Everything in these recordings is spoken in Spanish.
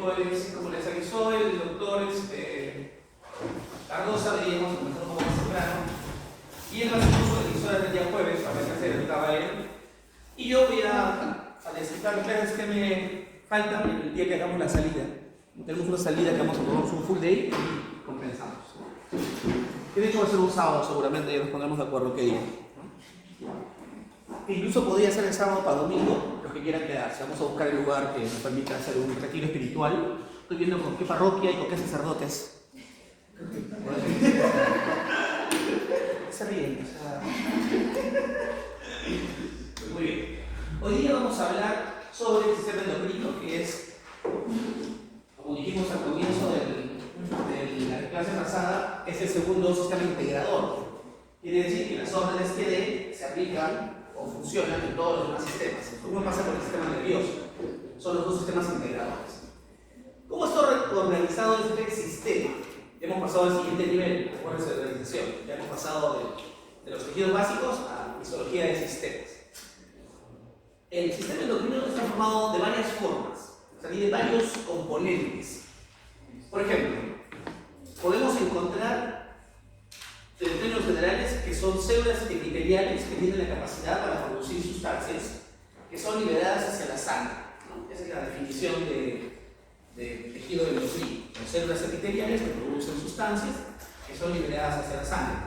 grupo es, como les avisó el doctor Cardosa, veníamos a comenzar un poco más temprano. Y él va a hacer un supervisor el día jueves, para que se dedicaba él. Y yo voy a necesitar ustedes que me faltan el día que hagamos la salida. Tenemos una salida que vamos a tomarnos un full day y compensamos. Que de hecho va a ser un sábado seguramente, ya nos pondremos de acuerdo qué día. Incluso podría ser el sábado para domingo, los que quieran quedarse. Vamos a buscar el lugar que nos permita hacer un retiro espiritual. Estoy viendo con qué parroquia y con qué sacerdotes. Se ríen, o sea... Muy bien. Hoy día vamos a hablar sobre el sistema endocrino, que es, como dijimos al comienzo de la clase pasada, es el segundo sistema integrador. Quiere decir que las órdenes que dé se aplican o funcionan en todos los demás sistemas. ¿Cómo pasa con el sistema nervioso? Son los dos sistemas integradores. ¿Cómo está organizado este sistema? Hemos pasado al siguiente nivel, acuérdense de organización. Ya hemos pasado de los tejidos básicos a fisiología de sistemas. El sistema endocrino está formado de varias formas, o sea, tiene varios componentes. Por ejemplo, podemos encontrar, en términos generales, que son células epiteliales que tienen la capacidad para producir sustancias que son liberadas hacia la sangre, ¿no? Esa es la definición de tejido endocrino. Son células epiteliales que producen sustancias que son liberadas hacia la sangre.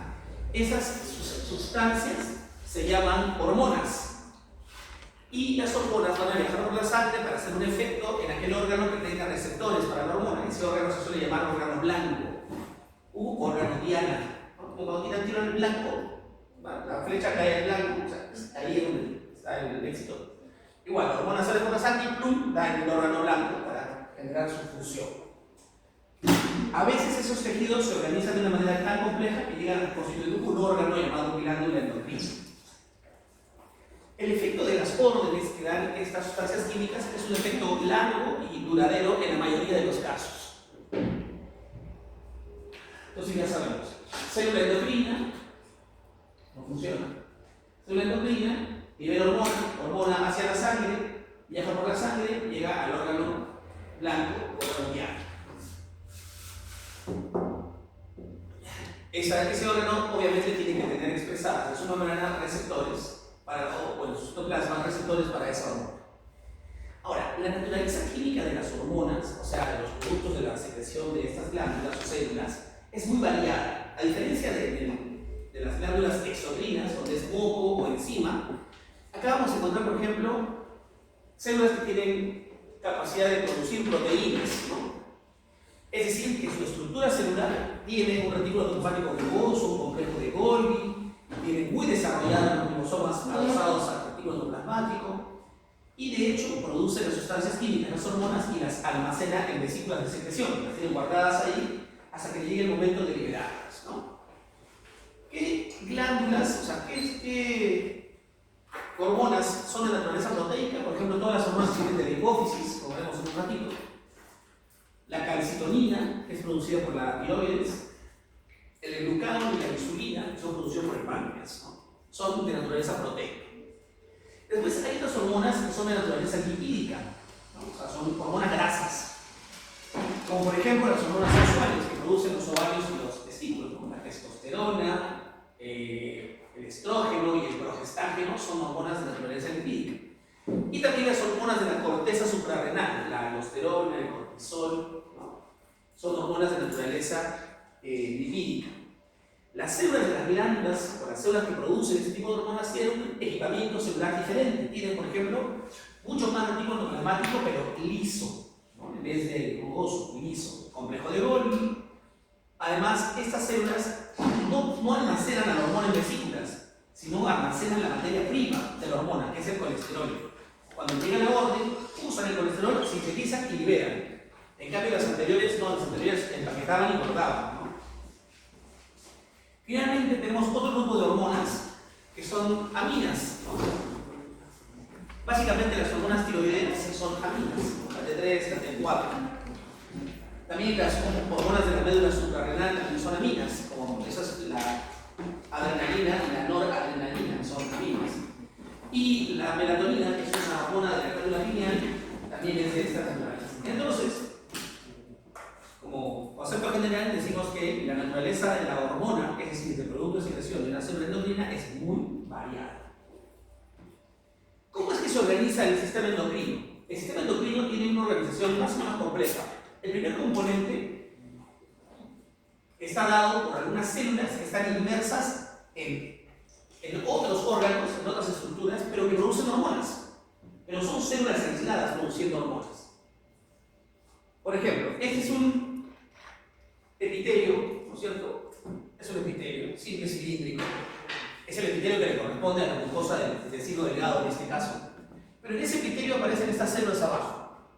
Esas sustancias se llaman hormonas. Y las hormonas van a viajar por la sangre para hacer un efecto en aquel órgano que tenga receptores para la hormona. Ese órgano se suele llamar órgano blanco u órgano diana. Como cuando tiran tiro en blanco, la flecha cae en blanco, o sea, ahí es donde está el éxito. Igual, la hormona sale por la sangre y plum, da en el órgano blanco para generar su función. A veces esos tejidos se organizan de una manera tan compleja que llegan a constituir un órgano llamado glándula endocrina. El efecto de las órdenes que dan estas sustancias químicas es un efecto largo y duradero en la mayoría de los casos. Entonces ya sabemos, célula endocrina no funciona. Célula endocrina libera hormona hacia la sangre, viaja por la sangre, llega al órgano blanco o órgano. Ese órgano obviamente tiene que tener expresadas de suma manera receptores o en su citoplasma receptores para esa hormona. Ahora, la naturaleza química de las hormonas, o sea, de los productos de la secreción de estas glándulas o células, es muy variada. A diferencia de las glándulas exocrinas, donde es moco o enzima, acá vamos a encontrar, por ejemplo, células que tienen capacidad de producir proteínas, ¿no? Es decir, que su estructura celular tiene un retículo linfático rugoso, un complejo de Golgi, tiene muy desarrollados los ribosomas adosados al retículo endoplasmático y de hecho produce las sustancias químicas, las hormonas, y las almacena en vesículas de secreción, las tienen guardadas ahí hasta que llegue el momento de liberarlas, ¿no? ¿Qué glándulas, o sea, qué hormonas son de naturaleza proteica? Por ejemplo, todas las hormonas que vienen de la hipófisis, como veremos en un ratito. La calcitonina, que es producida por la tiroides, el glucagón y la insulina, que son producidos por el páncreas, ¿no? Son de naturaleza proteica. Después hay otras hormonas que son de naturaleza lipídica, ¿no? O sea, son hormonas grasas, como por ejemplo las hormonas sexuales que producen los ovarios y los testículos, como la testosterona, el estrógeno y el progestágeno, son hormonas de naturaleza lipídica. Y también las hormonas de la corteza suprarrenal, la aldosterona, el cortisol, ¿no? Son hormonas de naturaleza lipídica. Las células de las glándulas o las células que producen este tipo de hormonas tienen un equipamiento celular diferente. Tienen, por ejemplo, mucho más retículo endoplasmático, pero liso, ¿no? En vez de rugoso, liso. Complejo de Golgi. Además, estas células no almacenan a la hormona en vesículas, sino almacenan la materia prima de la hormona, que es el colesterol. Cuando llega la orden, usan el colesterol, sintetizan y liberan. En cambio, las anteriores empaquetaban y cortaban, ¿no? Finalmente, tenemos otro grupo de hormonas que son aminas, ¿no? Básicamente, las hormonas tiroideas son aminas, KT3, KT4. También las hormonas de la médula suprarrenal también son aminas, como esa es la adrenalina y la noradrenalina, son aminas. Y la melatonina, que es una hormona de la glándula pineal, también es de esta naturaleza. Entonces, muy variada. ¿Cómo es que se organiza el sistema endocrino? El sistema endocrino tiene una organización más o menos compleja. El primer componente está dado por algunas células que están inmersas en otros órganos, en otras estructuras, pero que producen hormonas. Pero son células aisladas produciendo hormonas. Por ejemplo, este es un epitelio, ¿no es cierto? Es un epitelio simple cilíndrico. Es el epitelio que le corresponde a la mucosa del intestino delgado en este caso. Pero en ese epitelio aparecen estas células abajo,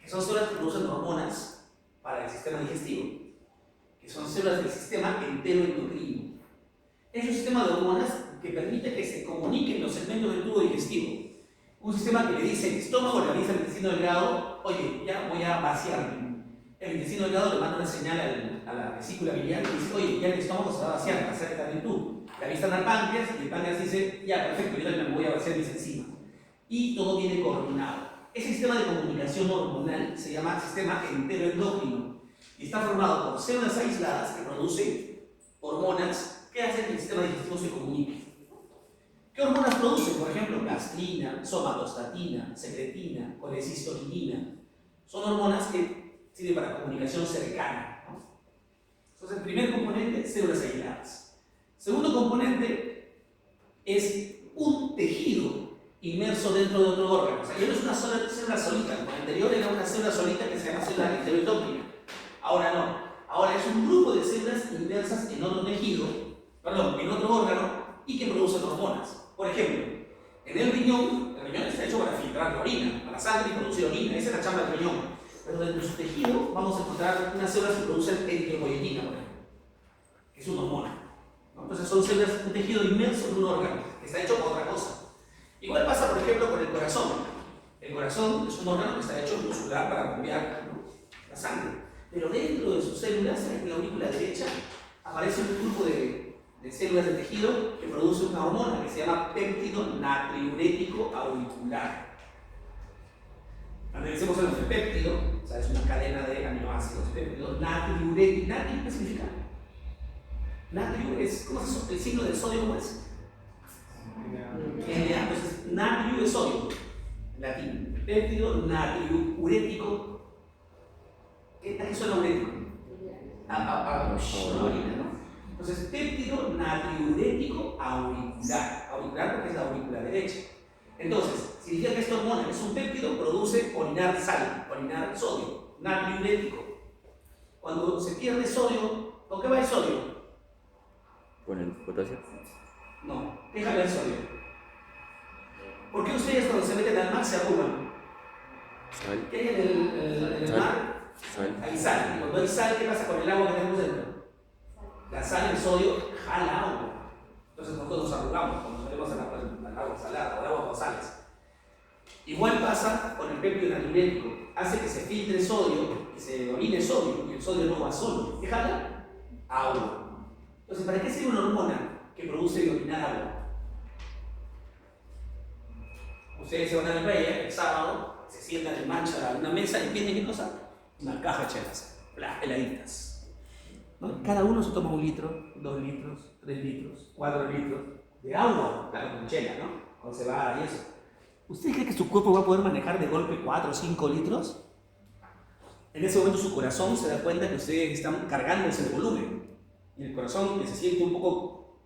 que son células que producen hormonas para el sistema digestivo, que son células del sistema enteroendocrino. Es un sistema de hormonas que permite que se comuniquen los segmentos del tubo digestivo. Un sistema que le dice el estómago, le avisa al intestino delgado, oye, ya voy a vaciarme. El intestino delgado le manda una señal a la vesícula biliar y dice, oye, ya el estómago se va a vaciar, acércate también tú. Le avisan al páncreas y el páncreas dice, ya, perfecto, yo también me voy a vaciar mis enzimas. Y todo viene coordinado. Ese sistema de comunicación hormonal se llama sistema enteroendocrino y está formado por células aisladas que producen hormonas que hacen que el sistema digestivo se comunique. ¿Qué hormonas producen? Por ejemplo, gastrina, somatostatina, secretina, colecistocinina. Son hormonas que sirven para comunicación cercana, ¿no? Entonces, el primer componente, células aisladas. Segundo componente es un tejido inmerso dentro de otro órgano. O sea, ya no es una sola célula solita. Como anterior era una célula solita que se llama célula enteroendocrina. Ahora no. Ahora es un grupo de células inmersas en otro tejido, en otro órgano, y que producen hormonas. Por ejemplo, en el riñón está hecho para filtrar la orina, para la sangre y producir orina. Esa es la chamba del riñón. Pero dentro de su tejido vamos a encontrar unas células que producen eritropoyetina, por ejemplo, que es una hormona. ¿No? Entonces son células, un tejido inmerso en un órgano, que está hecho para otra cosa. Igual pasa, por ejemplo, con el corazón. El corazón es un órgano que está hecho muscular para bombear, ¿no?, la sangre. Pero dentro de sus células, en la aurícula derecha, aparece un grupo de células de tejido que produce una hormona que se llama péptido natriurético auricular. Analicemos el péptido, o sea, es una cadena de aminoácidos. Péptido natriurético. ¿Natrio qué significa? Natrio es, ¿cómo es el signo del sodio? ¿Cómo es? Entonces, natrio es sodio, en latín. Péptido natriurético. ¿A qué suena urético? A orina, ¿no? Entonces, péptido natriurético auricular. Auricular porque es la aurícula derecha. Entonces, significa que esta hormona, que es un péptido, produce orinar sal, orinar sodio, natriurético. Cuando se pierde sodio, ¿con qué va el sodio? ¿Con el potasio? No, déjame el sodio. ¿Por qué ustedes cuando se meten al mar se arrugan? Sal. ¿Qué hay en el mar? Sal. Hay sal. Y cuando hay sal, ¿qué pasa con el agua que tenemos dentro? La sal, el sodio, jala agua. Entonces nosotros nos arrugamos cuando salimos al agua salada, al agua con sales. Igual pasa con el péptido natriurético. Hace que se filtre sodio, que se orine sodio, y el sodio no va solo. ¿Qué jala? Agua. Entonces, ¿para qué sirve una hormona que produce y orinar agua? Ustedes se van a la playa el sábado, se sientan en mancha a una mesa y piden ¿qué cosa? Una caja de chelas, heladitas. ¿No? Cada uno se toma 1 litro, 2 litros, 3 litros, 4 litros de agua, claro, con chela, ¿no? Con cebada y eso. ¿Ustedes creen que su cuerpo va a poder manejar de golpe 4 o 5 litros? En ese momento su corazón se da cuenta que ustedes están cargándose de volumen. Y el corazón, que se siente un poco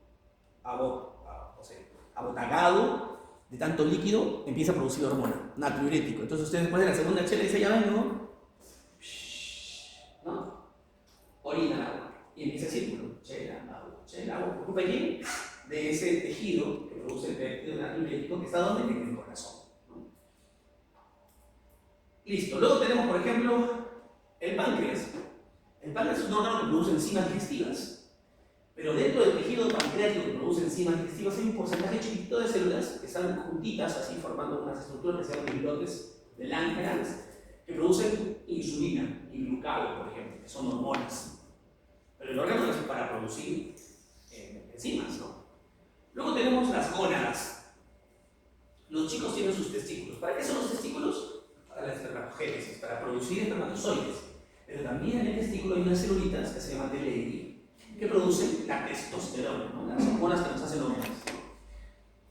abotagado de tanto líquido, empieza a producir hormona, natriurético. Entonces ustedes ponen la segunda chela y dicen, ya vengo, ¿no? Orina agua. Y empieza el círculo, chela, agua. ¿Por culpa de quién? De ese tejido que produce el péptido natriurético que está donde, en el corazón, ¿no? Listo. Luego tenemos, por ejemplo, el páncreas. El páncreas es un órgano que produce enzimas digestivas. Pero dentro del tejido pancreático que produce enzimas digestivas hay un porcentaje chiquitito de células que están juntitas, así formando unas estructuras que se llaman islotes de Langerhans, que producen insulina y glucagón, por ejemplo, que son hormonas. Pero el órgano es para producir enzimas, ¿no? Luego tenemos las gónadas. Los chicos tienen sus testículos. ¿Para qué son los testículos? Para la espermatogénesis, para producir espermatozoides. Pero también en el testículo hay unas celulitas que se llaman de Leydig, que producen la testosterona, ¿no? Las hormonas que nos hacen hombres.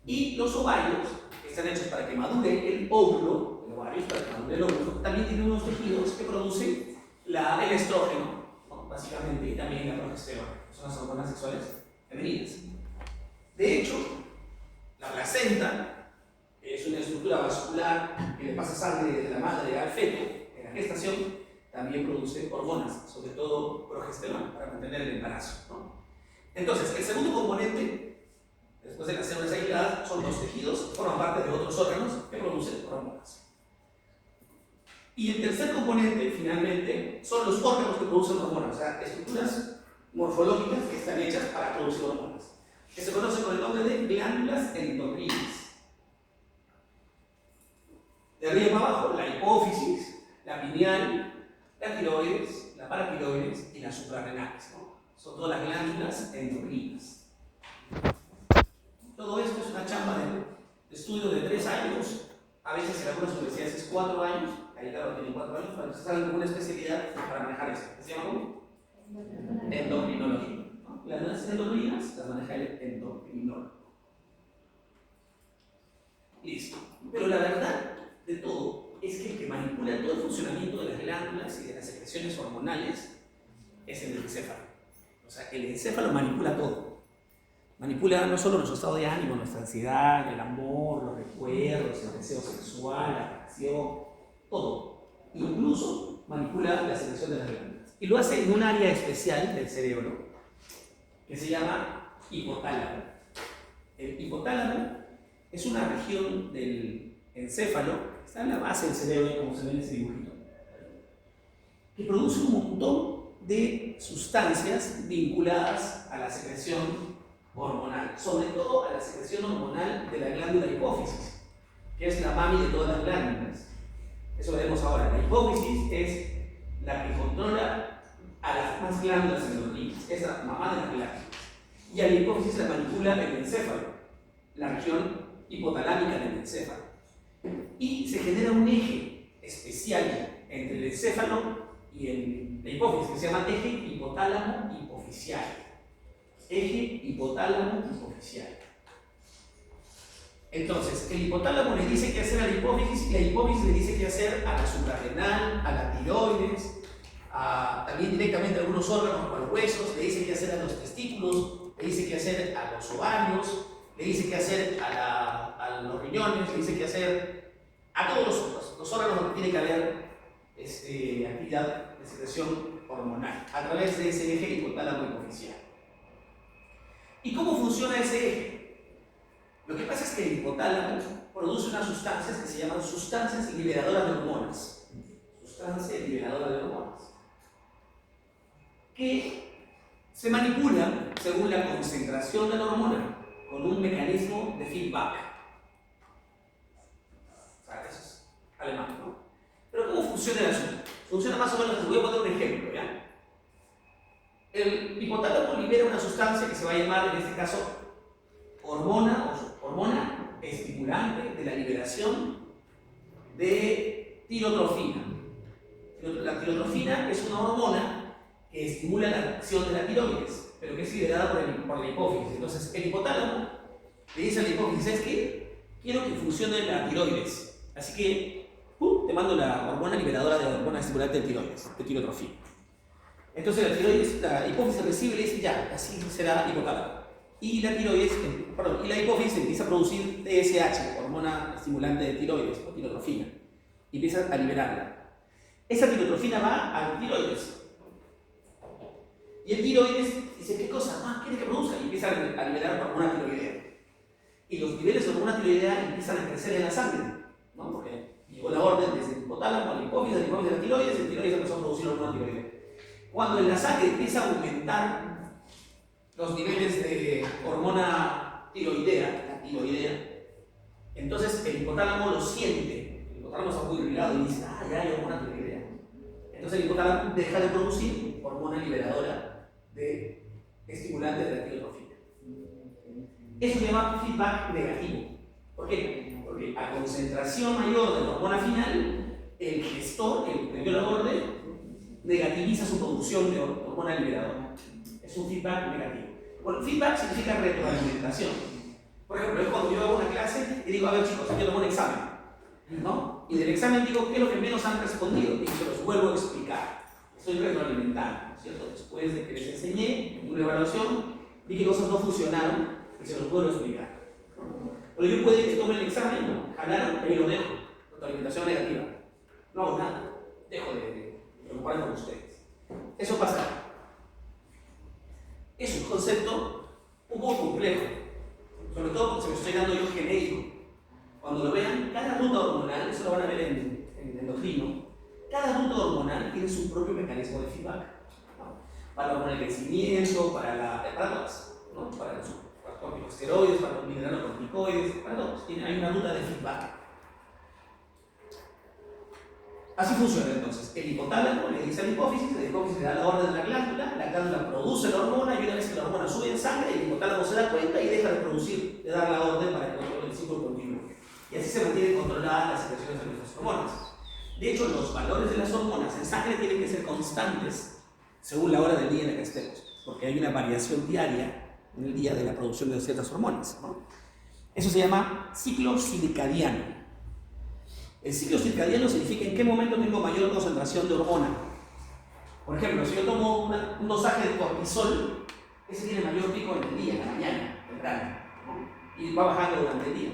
Y los ovarios, que están hechos para que madure el óvulo, el ovario para que madure el óvulo, también tienen unos tejidos que producen el estrógeno, ¿no? Básicamente, y también la progesterona, que son las hormonas sexuales femeninas. De hecho, la placenta es una estructura vascular que le pasa sangre desde la madre al feto en la gestación, también produce hormonas, sobre todo progesterona, para mantener el embarazo, ¿no? Entonces, el segundo componente, después de las células aisladas, son los tejidos que forman parte de otros órganos que producen hormonas. Y el tercer componente, finalmente, son los órganos que producen hormonas, o sea, estructuras morfológicas que están hechas para producir hormonas, que se conocen con el nombre de glándulas endocrinas. De arriba para abajo, la hipófisis, la pineal, la tiroides, la paratiroides y las suprarrenales, ¿no? Son todas las glándulas endocrinas. Todo esto es una chamba de estudio de 3 años, a veces en algunas universidades es 4 años, ahí claro tienen 4 años, para que se salgan con una especialidad para manejar eso. ¿Qué se llama cómo? Endocrinología, ¿no? Glándulas endocrinas las maneja el endocrinólogo. Listo. Pero la verdad de todo es que el que manipula todo el funcionamiento de las glándulas y de las secreciones hormonales es el encéfalo. O sea, el encéfalo manipula todo. Manipula no solo nuestro estado de ánimo, nuestra ansiedad, el amor, los recuerdos, el deseo sexual, la atracción, todo. Incluso manipula la secreción de las glándulas. Y lo hace en un área especial del cerebro que se llama hipotálamo. El hipotálamo es una región del encéfalo, que está en la base del cerebro, como se ve en ese dibujito, que produce un montón de sustancias vinculadas a la secreción hormonal, sobre todo a la secreción hormonal de la glándula hipófisis, que es la mami de todas las glándulas. Eso lo veremos ahora. La hipófisis es la que controla a las demás glándulas endocrinas, es la mamá de las glándulas. Y a la hipófisis la manipula el encéfalo, la región hipotalámica del encéfalo. Y se genera un eje especial entre el encéfalo y la hipófisis, que se llama eje hipotálamo-hipofisial. Eje hipotálamo-hipofisial. Entonces, el hipotálamo le dice qué hacer a la hipófisis y la hipófisis le dice qué hacer a la suprarrenal, a la tiroides, también directamente a algunos órganos como a los huesos, le dice qué hacer a los testículos, le dice qué hacer a los ovarios, le dice qué hacer a los riñones, le dice qué hacer a todos los órganos donde tiene que haber actividad de secreción hormonal a través de ese eje hipotálamo-hipofisial. ¿Y cómo funciona ese eje? Lo que pasa es que el hipotálamo produce unas sustancias que se llaman sustancias liberadoras de hormonas. Sustancias liberadoras de hormonas. Que se manipulan según la concentración de la hormona con un mecanismo de feedback. O sea, eso es alemán, ¿no? Pero ¿cómo funciona el asunto? Funciona más o menos así. Voy a poner un ejemplo, ¿ya? El hipotálamo libera una sustancia que se va a llamar, en este caso, hormona estimulante de la liberación de tirotrofina. La tirotrofina es una hormona que estimula la acción de la tiroides, pero que es liberada por la hipófisis. Entonces, el hipotálamo le dice a la hipófisis: ¿sabes qué? Quiero que funcione la tiroides. Así que, te mando la hormona liberadora de hormona estimulante de tiroides, de tirotrofina. Entonces la hipófisis recibe y le dice: ya, así será hipotálamo. Y la hipófisis empieza a producir TSH, hormona estimulante de tiroides, o tirotrofina, y empieza a liberarla. Esa tirotrofina va al tiroides. Y el tiroides dice: ¿qué cosa? ¿Quieres que produzca? Y empieza a liberar hormona tiroidea. Y los niveles de hormona tiroidea empiezan a crecer en la sangre, ¿no? Porque llegó la orden desde el hipotálamo a la hipófisis a la tiroides, y el tiroides empezó a producir hormona tiroidea. Cuando en la sangre empieza a aumentar los niveles de hormona tiroidea, la tiroidea, entonces el hipotálamo lo siente. El hipotálamo está muy irritado y dice: ya hay hormona tiroidea. Entonces el hipotálamo deja de producir hormona liberadora de estimulante de la tirotrofina. Eso se llama feedback negativo. ¿Por qué? Porque a concentración mayor de la hormona final, el gestor, el que dio la orden, negativiza su producción de hormona liberadora. Eso Es un feedback negativo. Bueno, feedback significa retroalimentación. Por ejemplo, es cuando yo hago una clase y digo, a ver chicos, yo tomo un examen, ¿no? Y del examen digo, ¿qué es lo que menos han respondido? Y se los vuelvo a explicar. Estoy retroalimentando, ¿cierto? Después de que les enseñé una evaluación, vi que cosas no funcionaron y se los vuelvo a explicar. Pero yo puedo que tome el examen, ¿no? Jalaron y lo dejo. Retroalimentación negativa. No hago nada. Dejo de preocuparme por ustedes. Eso pasa. Es un concepto un poco complejo, sobre todo porque se lo estoy dando yo genérico. Cuando lo vean, cada ruta hormonal, eso lo van a ver en endocrino, cada ruta hormonal tiene su propio mecanismo de feedback, ¿no? Para la hormona de crecimiento, para todas, ¿no? Para los corticosteroides, para los mineralocorticoides, para todos. Hay una ruta de feedback. Así funciona entonces. El hipotálamo le dice a la hipófisis le da la orden de la glándula produce la hormona y una vez que la hormona sube en sangre, el hipotálamo se da cuenta y deja de producir, de dar la orden para que controle el ciclo continuo. Y así se mantienen controladas las secreciones de nuestras hormonas. De hecho, los valores de las hormonas en sangre tienen que ser constantes según la hora del día en la que estemos, porque hay una variación diaria en el día de la producción de ciertas hormonas, ¿no? Eso se llama ciclo circadiano. El ciclo circadiano significa en qué momento tengo mayor concentración de hormona. Por ejemplo, si yo tomo un dosaje de cortisol, ese tiene mayor pico en el día, en la mañana, temprano, ¿no? Y va bajando durante el día.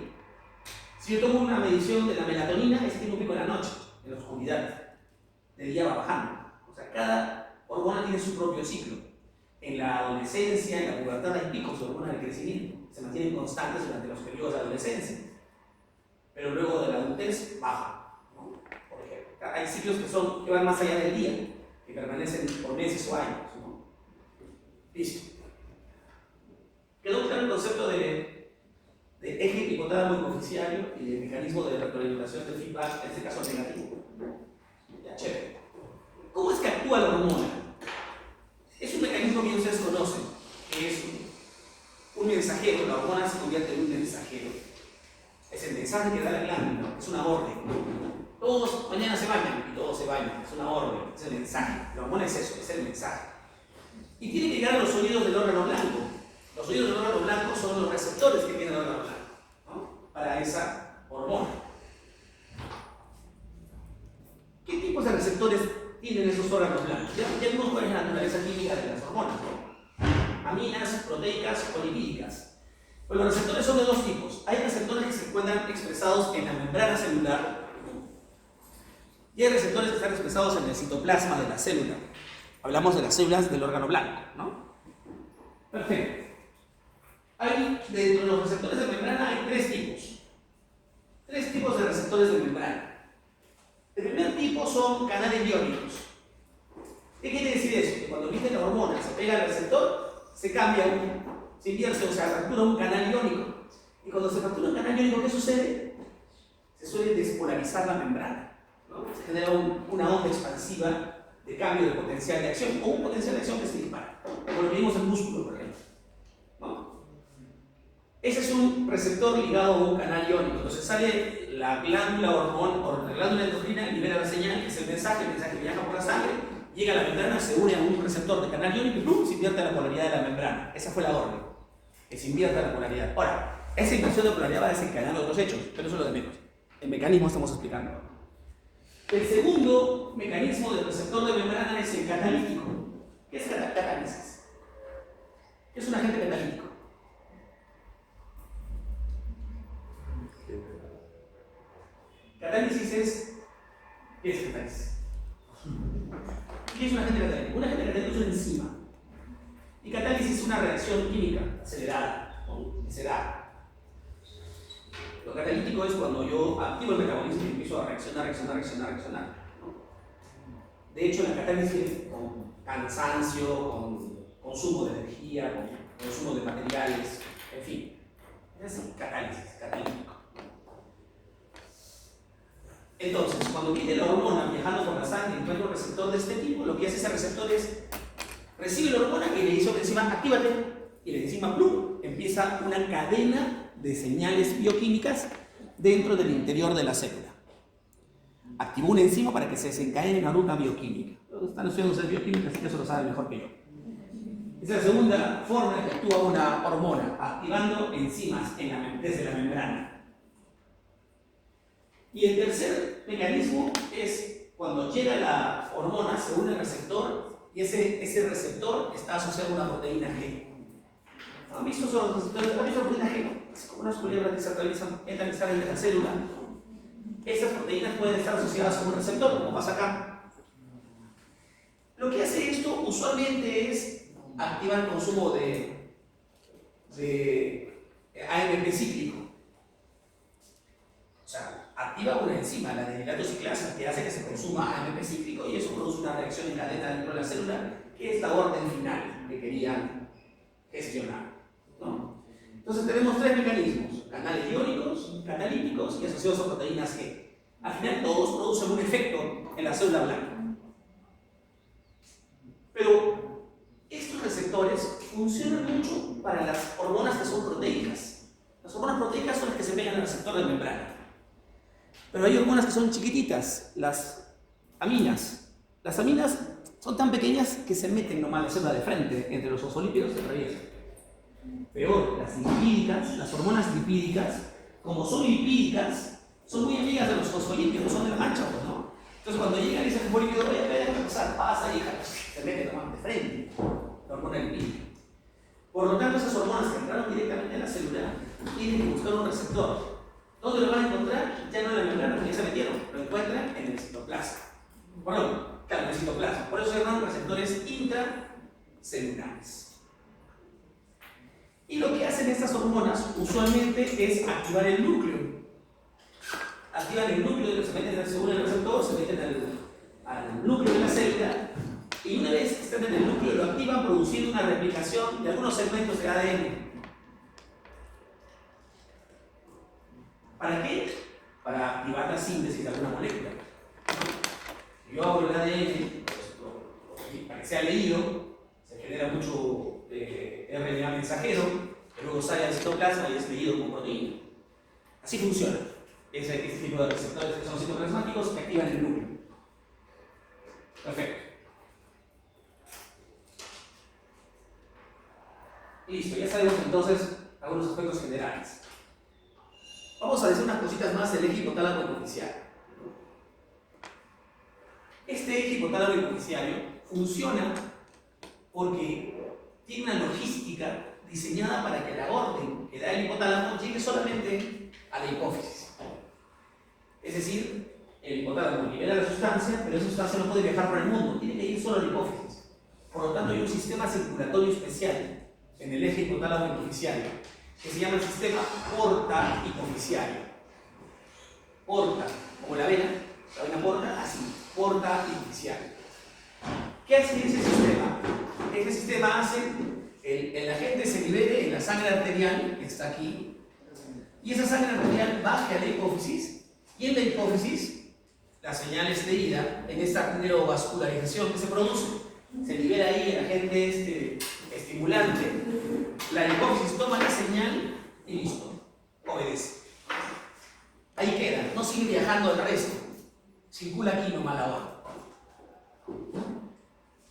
Si yo tomo una medición de la melatonina, ese tiene un pico en la noche, en la oscuridad. De día va bajando. O sea, cada hormona tiene su propio ciclo. En la adolescencia, en la pubertad hay picos de hormonas de crecimiento. Se mantienen constantes durante los periodos de adolescencia. Pero luego de la adultez baja, ¿no? Por ejemplo, hay ciclos que van más allá del día, que permanecen por meses o años, ¿no? Listo. Quedó claro el concepto de eje hipotálamo hipoficiario y de mecanismo de retroalimentación del feedback, en este caso negativo. Ya, chévere. ¿Cómo es que actúa la hormona? Es un mecanismo que ustedes conocen, que es un mensajero. La hormona se convierte en un mensajero. Es el mensaje que da la glándula, es una orden. Todos mañana se bañan y todos se bañan, es una orden, es el mensaje. La hormona es eso, es el mensaje. Y tiene que llegar a los oídos del órgano blanco. Los oídos del órgano blanco son los receptores que tiene el órgano blanco, ¿no? Para esa hormona. ¿Qué tipos de receptores tienen esos órganos blancos? Ya vimos cuál es la naturaleza química de las hormonas, ¿no? Aminas, proteicas o lipídicas. Pues los receptores son de dos tipos. Hay receptores que se encuentran expresados en la membrana celular y hay receptores que están expresados en el citoplasma de la célula. Hablamos de las células del órgano blanco, ¿no? Perfecto. Dentro de los receptores de membrana hay tres tipos. Tres tipos de receptores de membrana. El primer tipo son canales iónicos. ¿Qué quiere decir eso? Que cuando la hormona se pega al receptor, se cambia se invierte, o sea, fractura un canal iónico. Y cuando se fractura un canal iónico, ¿qué sucede? Se suele despolarizar la membrana, ¿no? Se genera una onda expansiva de cambio de potencial de acción, o un potencial de acción que se dispara, como lo que vimos en músculo, por ejemplo, ¿no? Ese es un receptor ligado a un canal iónico. Entonces sale la glándula hormona, la glándula endocrina libera la señal, que es el mensaje viaja por la sangre, llega a la membrana, se une a un receptor de canal iónico y ¡pum!, se invierte la polaridad de la membrana. Esa fue la orden, que se invierta la polaridad. Ahora, esa inversión de polaridad va a desencadenar otros hechos, pero eso es lo de menos. El mecanismo estamos explicando. El segundo mecanismo del receptor de membrana es el catalítico. ¿Qué es catálisis? ¿Qué es un agente catalítico? Catálisis es... ¿Qué es catálisis? ¿Qué es un agente catalítico? Un agente catalítico es una enzima. Y catálisis es una reacción química acelerada, que se da. Lo catalítico es cuando yo activo el metabolismo y empiezo a reaccionar, ¿no? De hecho, la catálisis con cansancio, con consumo de energía, con consumo de materiales, en fin. Es así, catálisis, catalítico. Entonces, cuando viene la hormona viajando por la sangre y encuentra un receptor de este tipo, lo que hace ese receptor es recibe la hormona y le dice a la enzima, actívate, y la enzima, plum, empieza una cadena de señales bioquímicas dentro del interior de la célula. Activó una enzima para que se desencadene una ruta bioquímica. Están estudiando ustedes bioquímica, así que eso lo saben mejor que yo. Esa es la segunda forma en que actúa una hormona, activando enzimas desde la membrana. Y el tercer mecanismo es cuando llega la hormona, se une al receptor y ese receptor está asociado a una proteína G. ¿Han visto esos receptores? ¿Han visto la proteína G? Así como unas culebras que se entran y salen de la célula. Esas proteínas pueden estar asociadas a un receptor, como pasa acá. Lo que hace esto usualmente es activar el consumo de AMP cíclico. O sea, activa una enzima, la de ciclasa, que hace que se consuma AMP cíclico y eso produce una reacción en cadena dentro de la célula, que es la orden final que querían gestionar, ¿no? Entonces tenemos tres mecanismos: canales iónicos, catalíticos y asociados a proteínas G. Al final todos producen un efecto en la célula blanca. Pero estos receptores funcionan mucho para las hormonas que son proteicas. Las hormonas proteicas son las que se pegan al receptor de membrana. Pero hay hormonas que son chiquititas, las aminas. Las aminas son tan pequeñas que se meten nomás la célula de frente, entre los fosfolípidos se atraviesan. Peor, las lipídicas, las hormonas lipídicas, como son lipídicas, son muy amigas de los fosfolípidos, son de la mancha, pues, ¿no? Entonces cuando llega ese fosfolípido, déjame pasar, pasa y se mete nomás de frente, la hormona lipídica. Por lo tanto, esas hormonas que entraron directamente en la célula tienen que buscar un receptor. ¿Dónde lo van a encontrar? Ya no en la membrana, porque ya se metieron, lo encuentran en el citoplasma. Bueno, claro, en el citoplasma. Por eso se llaman receptores intracelulares. Y lo que hacen estas hormonas usualmente es activar el núcleo. Activan el núcleo, se meten según el receptor, se meten al núcleo de la célula y una vez que están en el núcleo lo activan produciendo una replicación de algunos segmentos de ADN. ¿Para qué? Para activar la síntesis de alguna molécula. Yo abro el ADN, para que sea leído, se genera mucho RNA mensajero, que luego sale al citoplasma y es leído como proteína. Así funciona. Ese tipo de receptores que son citoplasmáticos que activan el núcleo. Perfecto. Listo, ya sabemos entonces algunos aspectos generales. Vamos a decir unas cositas más del eje hipotálamo hipoficiario. Este eje hipotálamo hipoficiario funciona porque tiene una logística diseñada para que la orden que da el hipotálamo llegue solamente a la hipófisis. Es decir, el hipotálamo libera la sustancia, pero esa sustancia no puede viajar por el mundo, tiene que ir solo a la hipófisis. Por lo tanto, hay un sistema circulatorio especial en el eje hipotálamo hipoficiario que se llama el sistema porta-hipoficiario. Porta, como la vena porta, así, porta-hipoficiario. ¿Qué hace ese sistema? Este sistema hace el agente se libere en la sangre arterial, que está aquí, y esa sangre arterial baje a la hipófisis. Y en la hipófisis, la señal es leída en esta neurovascularización que se produce. Se libera ahí el agente estimulante, la hipófisis toma la señal y listo, obedece. Ahí queda, no sigue viajando al resto, circula aquí nomás abajo.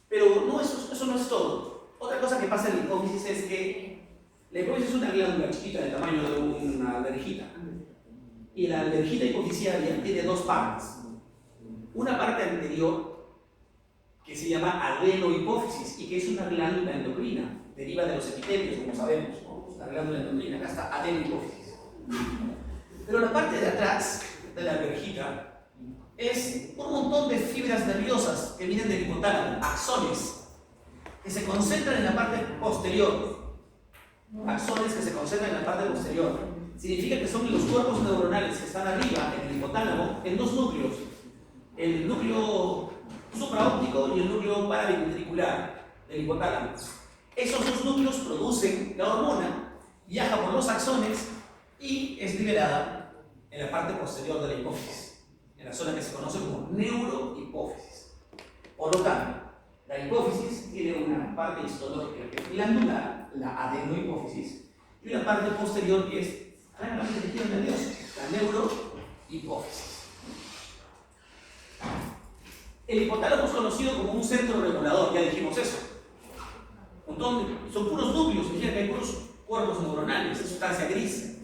Pero no, eso no es todo. Otra cosa que pasa en la hipófisis es que la hipófisis es una glándula chiquita del tamaño de una alverjita. Y la alverjita hipoficiaria tiene dos partes. Una parte anterior, que se llama adenohipófisis y que es una glándula endocrina, deriva de los epitelios, como sabemos, ¿no? La glándula endocrina, acá está adenohipófisis. Pero la parte de atrás de la alverjita es un montón de fibras nerviosas que vienen del hipotálamo, axones, que se concentran en la parte posterior. Axones que se concentran en la parte posterior. Significa que son los cuerpos neuronales que están arriba en el hipotálamo en dos núcleos: el núcleo supraóptico y el núcleo paraventricular del hipotálamo. Esos dos núcleos producen la hormona, viaja por los axones y es liberada en la parte posterior de la hipófisis, en la zona que se conoce como neurohipófisis. Por lo tanto, la hipófisis tiene una parte histológica que es glandular, la adenohipófisis, y una parte posterior que es claramente tejido nervioso, la neurohipófisis. El hipotálamo es conocido como un centro regulador, ya dijimos eso. Son puros núcleos, imagínate, hay puros cuerpos neuronales, es sustancia gris.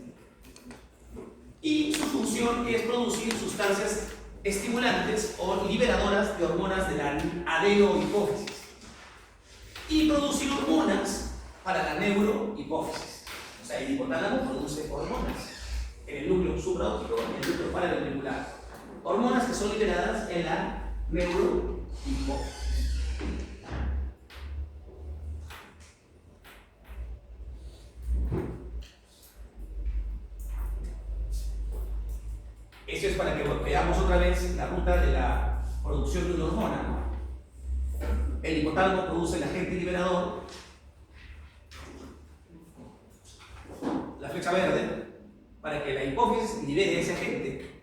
Y su función es producir sustancias estimulantes o liberadoras de hormonas de la adenohipófisis. Y producir hormonas para la neurohipófisis. O sea, el hipotálamo produce hormonas en el núcleo supraóptico y en el núcleo paraventricular. Hormonas que son liberadas en la neurohipófisis. Eso es para que veamos otra vez la ruta de la producción de una hormona, ¿no? El hipotálamo produce el agente liberador, la flecha verde, para que la hipófisis libere ese agente.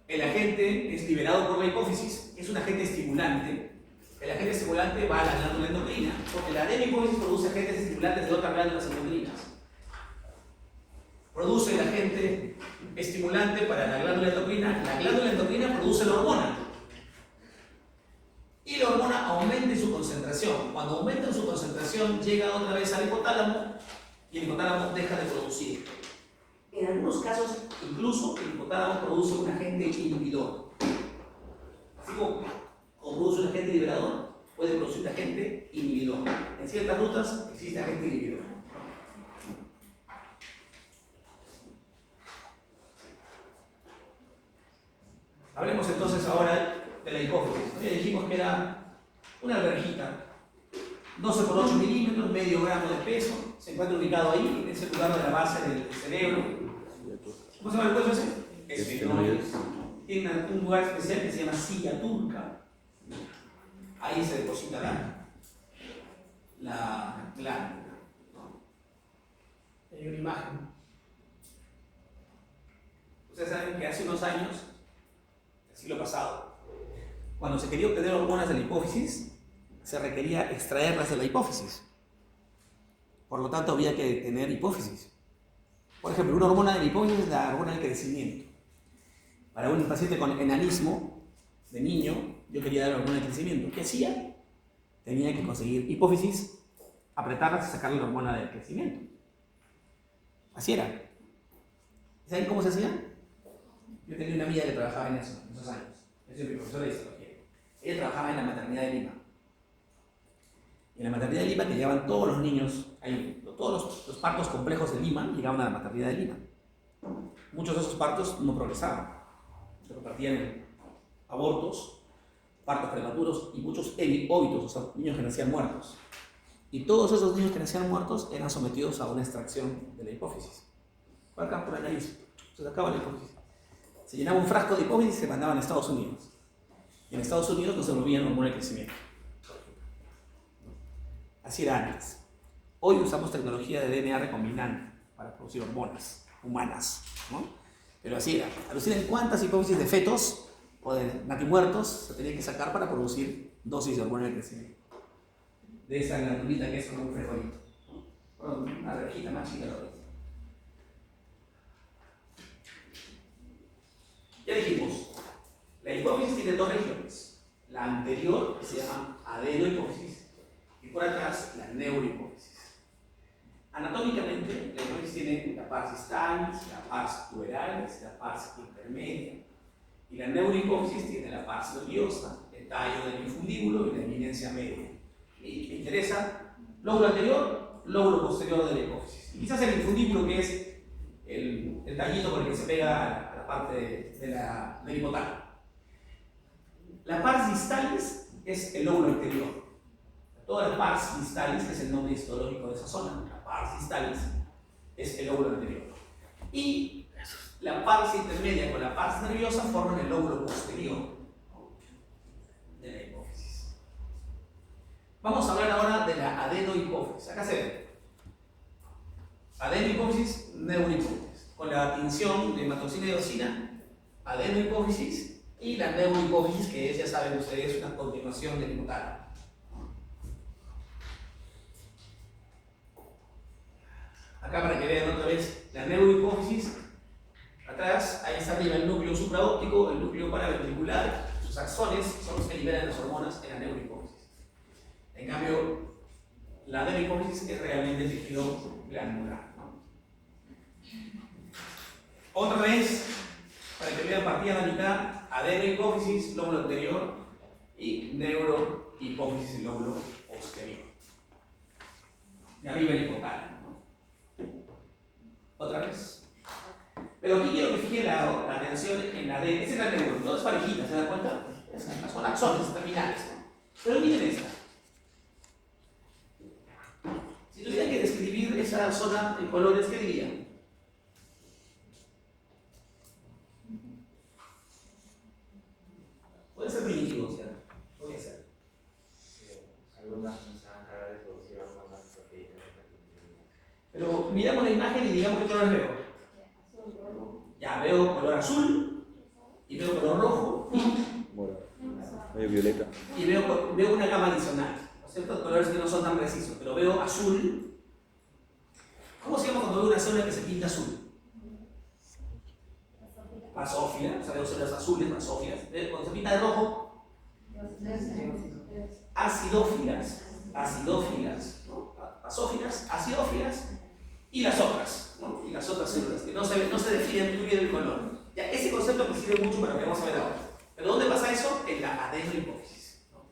El agente es liberado por la hipófisis, es un agente estimulante. El agente estimulante va a la glándula endocrina, porque la adenohipófisis produce agentes estimulantes de otras glándulas endocrinas. Produce el agente estimulante para la glándula endocrina produce la hormona. Y la hormona aumenta en su concentración. Cuando aumenta en su concentración, llega otra vez al hipotálamo y el hipotálamo deja de producir. En algunos casos, incluso el hipotálamo produce un agente inhibidor. Así como produce un agente liberador, puede producir un agente inhibidor. En ciertas rutas existe agente inhibidor. Hablemos entonces ahora de la hipófisis. Ya dijimos que era una alberjita, 12 por 8 milímetros, medio gramo de peso, se encuentra ubicado ahí, en ese lugar de la base del cerebro. ¿Cómo se llama el hueso ese? Esfenoides. Tiene un lugar especial que se llama silla turca. Ahí se deposita la glándula. Hay una imagen. Ustedes saben que hace unos años, el siglo pasado, cuando se quería obtener hormonas de la hipófisis, se requería extraerlas de la hipófisis. Por lo tanto, había que tener hipófisis. Por ejemplo, una hormona de la hipófisis es la hormona del crecimiento. Para un paciente con enanismo de niño, yo quería dar la hormona del crecimiento. ¿Qué hacía? Tenía que conseguir hipófisis, apretarlas y sacarle la hormona del crecimiento. Así era. ¿Saben cómo se hacía? Yo tenía una amiga que trabajaba en eso, en esos años. Yo soy mi profesora de histología. Ella trabajaba en la maternidad de Lima. Y en la maternidad de Lima que llegaban todos los niños, ahí, todos los partos complejos de Lima llegaban a la maternidad de Lima. Muchos de esos partos no progresaban. Se repartían en abortos, partos prematuros y muchos óbitos, o sea, niños que nacían muertos. Y todos esos niños que nacían muertos eran sometidos a una extracción de la hipófisis. Por acá, por la nariz. Se sacaba la hipófisis. Se llenaba un frasco de hipófisis y se mandaban a Estados Unidos. Y en Estados Unidos no se volvían hormona de crecimiento. Así era antes. Hoy usamos tecnología de DNA recombinante para producir hormonas humanas, ¿no? Pero así era. Alucinen cuántas hipófisis de fetos o de natimuertos se tenían que sacar para producir dosis de hormona de crecimiento. De esa glandulita que es como un frijolito. Una rejita más chica ahorita. Ya dijimos, la hipófisis tiene dos regiones. La anterior, que se llama adenohipófisis, y por atrás la neurohipófisis. Anatómicamente, la hipófisis tiene la pars distans, la pars tuberalis, la pars intermedia. Y la neurohipófisis tiene la pars nerviosa, el tallo del infundíbulo y la eminencia media. Y me interesa lóbulo anterior, lóbulo posterior de la hipófisis. Y quizás el infundíbulo, que es el tallito por el que se pega a la parte del hipotálamo. La pars distalis es el lóbulo anterior. Toda la pars distalis, que es el nombre histológico de esa zona, la pars distalis es el lóbulo anterior. Y la pars intermedia con la pars nerviosa forman el lóbulo posterior de la hipófisis. Vamos a hablar ahora de la adenohipófisis. Acá se ve. Adenohipófisis, neurohipófisis. Con la tinción de hematoxina y eosina, adenohipófisis, y la neurohipófisis, que es, ya saben ustedes, una continuación del hipotálamo. Acá para que vean otra vez la neurohipófisis, atrás, ahí está arriba el núcleo supraóptico, el núcleo paraventricular, sus axones son los que liberan las hormonas en la neurohipófisis. En cambio, la adenohipófisis es realmente tejido glandular, ¿no? Otra vez, para que vean partida a la mitad, adenohipófisis, lóbulo anterior, y neurohipófisis, lóbulo posterior. De arriba el hipotálamo, ¿no? Otra vez. Pero aquí quiero que fijen la atención en la D. Esa es la neuro, no es parejita, ¿se dan cuenta? Son axones terminales, ¿no? Pero miren esta. Si tuvieran que describir esa zona en colores, ¿qué dirían? Puede ser primitivo, ¿cierto? Puede ser. Algunas se van a encargar de producir algunas proteínas. Pero miramos la imagen y digamos qué colores veo. Ya, veo color azul, y veo color rojo, Morado. Medio violeta. y veo una gama adicional. ¿No es cierto? Colores que no son tan precisos, pero veo azul. ¿Cómo se llama cuando veo una célula que se pinta azul? Basófila, o sea, veo células azules, basófilas. Cuando se pinta de rojo, acidófilas, ¿no? Basófilas, acidófilas, y las otras, ¿no? Y las otras células que no se definen muy bien el color. Ya, ese concepto me sirve mucho para lo que vamos a ver ahora. ¿Pero dónde pasa eso? En la adenohipófisis, ¿no?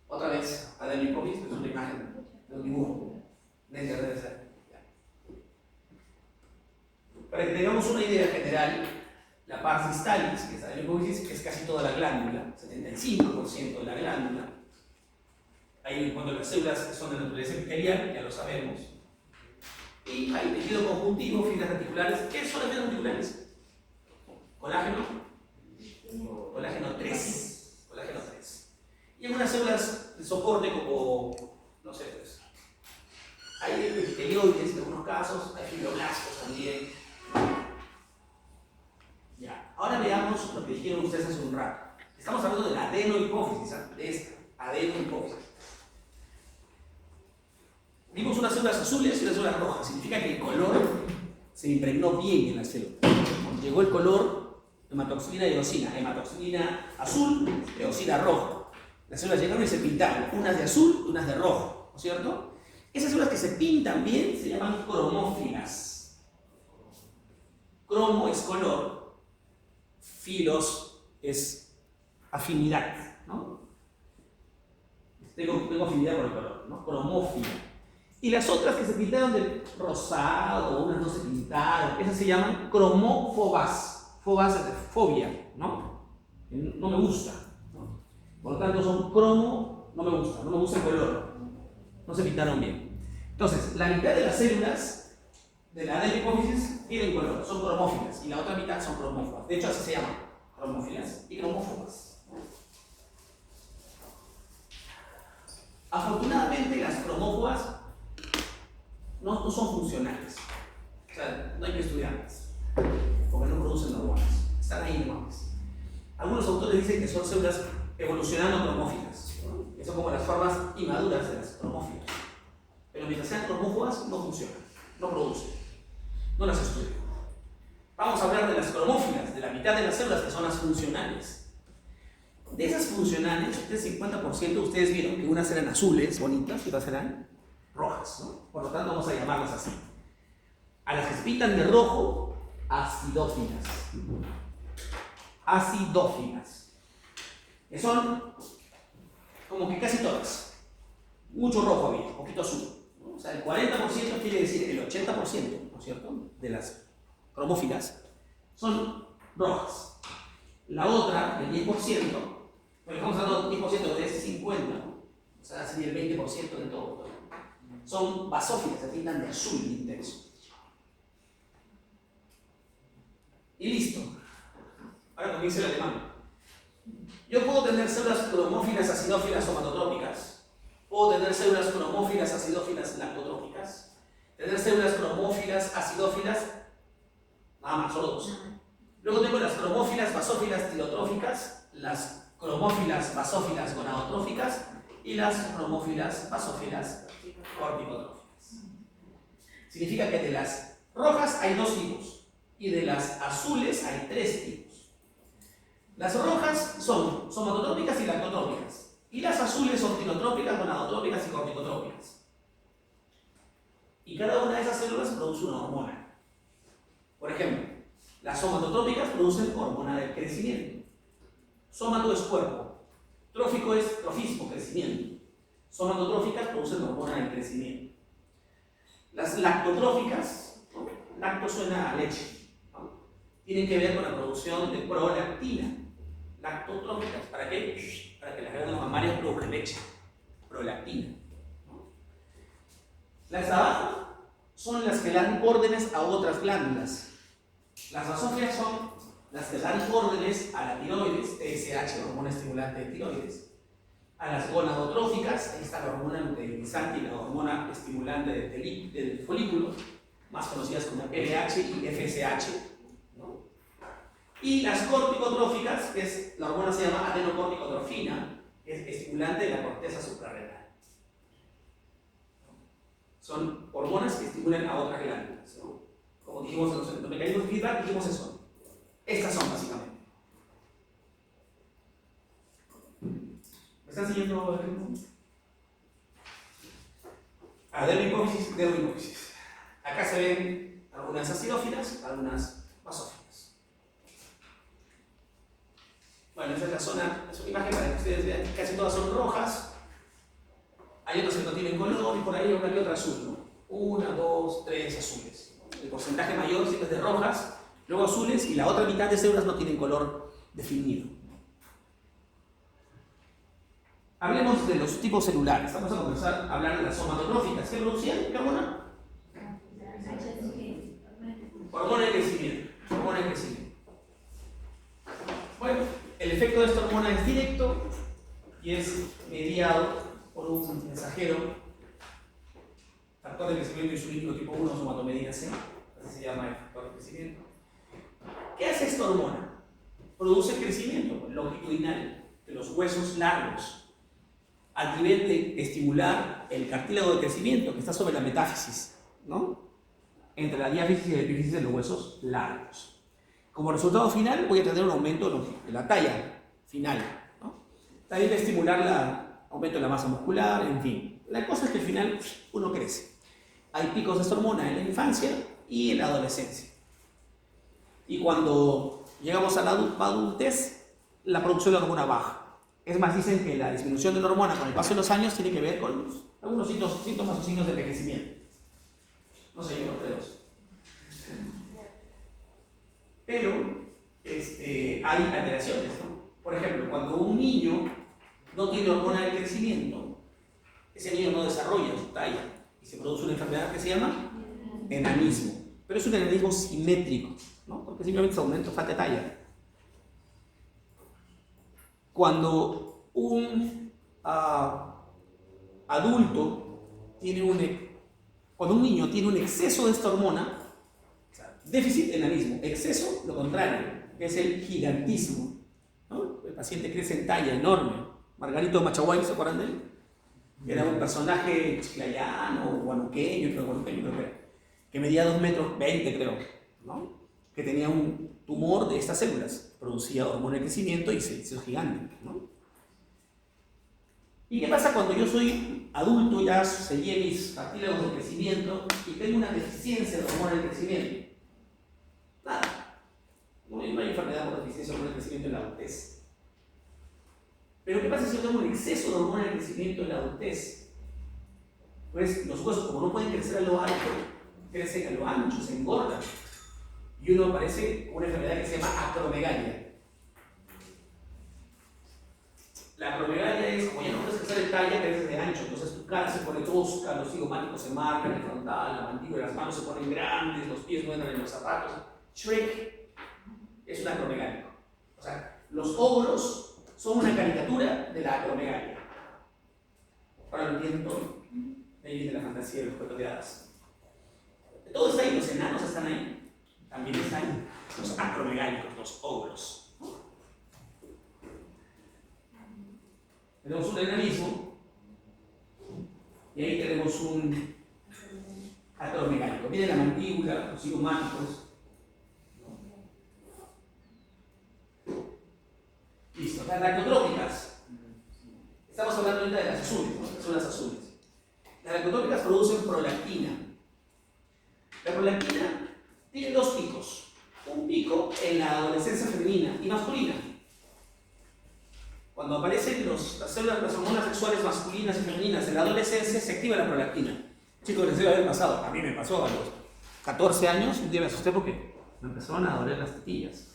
Otra vez, adenohipófisis es una imagen de un dibujo de internet. Para que tengamos una idea general, la pars distalis, que es la adenohipófisis, es casi toda la glándula, 75% de la glándula. Ahí cuando las células son de naturaleza epitelial, ya lo sabemos. Y hay tejido conjuntivo, fibras reticulares. ¿Qué son las fibras reticulares? Colágeno. Colágeno 3. Colágeno 3. Y algunas células de soporte como, no sé, pues, hay epitelioides en algunos casos, hay fibroblastos también. Ya, ahora veamos lo que dijeron ustedes hace un rato. Estamos hablando de la adenohipófisis, de esta adenohipófisis. Vimos unas células azules y unas células rojas. Significa que el color se impregnó bien en la célula. Llegó el color, hematoxilina y eosina. Hematoxilina azul, eosina roja. Las células llegaron y se pintaron, unas de azul y unas de rojo, ¿no es cierto? Esas células que se pintan bien se llaman cromófilas. Cromo es color, filos es afinidad, ¿no? Tengo afinidad por el color, ¿no? Cromófila. Y las otras que se pintaron de rosado, unas no se pintaron, esas se llaman cromófobas. Fobas es de fobia, ¿no? No me gusta, ¿no? Por lo tanto son cromo, no me gusta el color. No se pintaron bien. Entonces, la mitad de las células de la adenohipófisis tienen color, son cromófilas, y la otra mitad son cromófobas. De hecho, así se llaman, cromófilas y cromófobas. Afortunadamente, las cromófobas no son funcionales. O sea, no hay que estudiarlas, porque no producen hormonas. Están ahí nomás. Algunos autores dicen que son células evolucionando cromófilas, ¿no? Que son como las formas inmaduras de las cromófilas. Pero mientras sean cromófobas, no funcionan, no producen. No las estudian. Vamos a hablar de las cromófilas, de la mitad de las células que son las funcionales. De esas funcionales, el 50% ustedes vieron que unas eran azules, bonitas, y otras eran rojas, ¿no? Por lo tanto, vamos a llamarlas así. A las que se pintan de rojo, acidófilas. Acidófilas. Que son como que casi todas. Mucho rojo había, poquito azul, ¿no? O sea, el 40% quiere decir el 80%, ¿no es cierto?, de las cromófilas son rojas. La otra, el 10%, porque estamos hablando de 10% de ese 50, ¿no? O sea, sería el 20% de todo. Son basófilas, se pintan de azul intenso. Y listo. Ahora comienza el alemán. Yo puedo tener células cromófilas, acidófilas, somatotrópicas. Puedo tener células cromófilas, acidófilas, lactotrópicas. Tener células cromófilas, acidófilas, nada más, solo dos. Luego tengo las cromófilas, basófilas, tilotróficas, las cromófilas, basófilas, gonadotróficas y las cromófilas, basófilas, corticotróficas. Significa que de las rojas hay dos tipos y de las azules hay tres tipos. Las rojas son somatotrópicas y lactotrópicas y las azules son tilotrópicas, gonadotrópicas y corticotrópicas. Y cada una de esas células produce una hormona. Por ejemplo, las somatotróficas producen hormona del crecimiento. Somato es cuerpo, trófico es trofismo, crecimiento. Somatotróficas producen hormona del crecimiento. Las lactotróficas, ¿no? Lacto suena a leche, ¿no? Tienen que ver con la producción de prolactina. Lactotróficas, ¿para qué? Para que las glándulas mamarias produzcan leche, prolactina, ¿no? Las de abajo son las que dan órdenes a otras glándulas. Las basófilas son las que dan órdenes a la tiroides, TSH, hormona estimulante de tiroides. A las gonadotróficas, ahí está la hormona luteinizante y la hormona estimulante del folículo, más conocidas como LH y FSH, ¿no? Y las corticotróficas, que es la hormona se llama adenocorticotrofina, que es estimulante de la corteza suprarrenal. Son hormonas que estimulan a otras glándulas, ¿no? Como dijimos en los mecanismos de feedback, dijimos eso. Estas son básicamente. ¿Me están siguiendo el ritmo? Adenohipófisis, dermohipófisis. Acá se ven algunas acidófilas, algunas basófilas. Bueno, esta es la zona, es una imagen para que ustedes vean, casi todas son rojas. Hay otras que no tienen color y por ahí una que otra azul, ¿no? 1, 2, 3 azules. El porcentaje mayor siempre es de rojas, luego azules y la otra mitad de células no tienen color definido. Hablemos de los tipos celulares. Vamos a comenzar a hablar de las somatotróficas. ¿Qué producían? ¿Qué hormona? Hormona de crecimiento. Hormona de crecimiento. Bueno, el efecto de esta hormona es directo y es mediado por un mensajero, factor de crecimiento insulínico tipo 1, somatomedina C, así se llama el factor de crecimiento. ¿Qué hace esta hormona? Produce crecimiento longitudinal de los huesos largos al nivel de estimular el cartílago de crecimiento que está sobre la metáfisis, ¿no? Entre la diáfisis y la epífisis de los huesos largos. Como resultado final voy a tener un aumento de la talla final, ¿no? También va a estimular el aumento de la masa muscular, en fin. La cosa es que al final uno crece. Hay picos de esta hormona en la infancia y en la adolescencia. Y cuando llegamos a la adultez, la producción de la hormona baja. Es más, dicen que la disminución de la hormona con el paso de los años tiene que ver con algunos síntomas o signos de envejecimiento. No sé, yo no creo eso. Pero hay alteraciones, ¿no? Por ejemplo, cuando un niño no tiene hormona de crecimiento, ese niño no desarrolla su talla y se produce una enfermedad que se llama enanismo. Pero es un enanismo simétrico, ¿no? Porque simplemente se aumenta falta de talla. Cuando un cuando un niño tiene un exceso de esta hormona, o sea, déficit enanismo, exceso lo contrario, que es el gigantismo, ¿no? El paciente crece en talla enorme. Margarito Machaguay, ¿se acuerdan de él? Era un personaje chiclayano, guanuqueño, creo que medía 2,20 metros, creo, ¿no? Que tenía un tumor de estas células, producía hormona de crecimiento y se hizo gigante, ¿no? ¿Y qué pasa cuando yo soy adulto, ya sellé mis cartílagos de crecimiento y tengo una deficiencia de hormona de crecimiento? Nada. No hay enfermedad por deficiencia de hormona de crecimiento en la adultez. Pero ¿qué pasa si yo tengo un exceso de hormona de crecimiento en la adultez? Pues los huesos, como no pueden crecer a lo alto, crecen a lo ancho, se engordan. Y uno aparece con una enfermedad que se llama acromegalia. La acromegalia es, como ya no puedes crecer de talla, creces de ancho, entonces tu cara se pone tosca, los cigomáticos se marcan, el frontal, la mandíbula, las manos se ponen grandes, los pies no entran en los zapatos. Shrek es un acromegálico. O sea, los ogros son una caricatura de la acromegalia. Ahora lo entienden todo. Ahí viene la fantasía de los cuentos de hadas. Todo está ahí, los enanos están ahí. También están los acromegálicos, los ogros. Tenemos un enanismo y ahí tenemos un acromegálico. Viene la mandíbula, los cigomáticos. Listo, las lactotróficas. Estamos hablando ahorita de las azules, ¿no? Son las azules. Las lactotróficas producen prolactina. La prolactina tiene dos picos. Un pico en la adolescencia femenina y masculina. Cuando aparecen las hormonas sexuales masculinas y femeninas en la adolescencia, se activa la prolactina. Chicos, les debe haber pasado. A mí me pasó a los 14 años, un día me asusté porque me empezaron a doler las tetillas.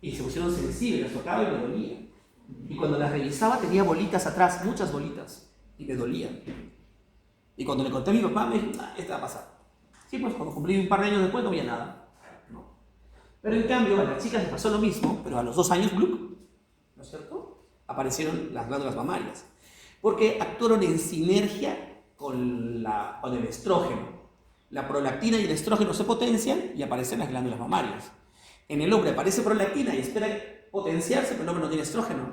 Y se pusieron sensibles, las tocaba y me dolía. Y cuando las revisaba tenía bolitas atrás, muchas bolitas, y me dolían. Y cuando le conté a mi papá, me dijo, ¿qué te va a pasar? Sí, pues cuando cumplí un par de años después no había nada. No. Pero en cambio, a las chicas les pasó lo mismo, pero a los 2 años, ¡blup! ¿No es cierto? Aparecieron las glándulas mamarias. Porque actuaron en sinergia con el estrógeno. La prolactina y el estrógeno se potencian y aparecen las glándulas mamarias. En el hombre aparece prolactina y espera potenciarse, pero el hombre no tiene estrógeno,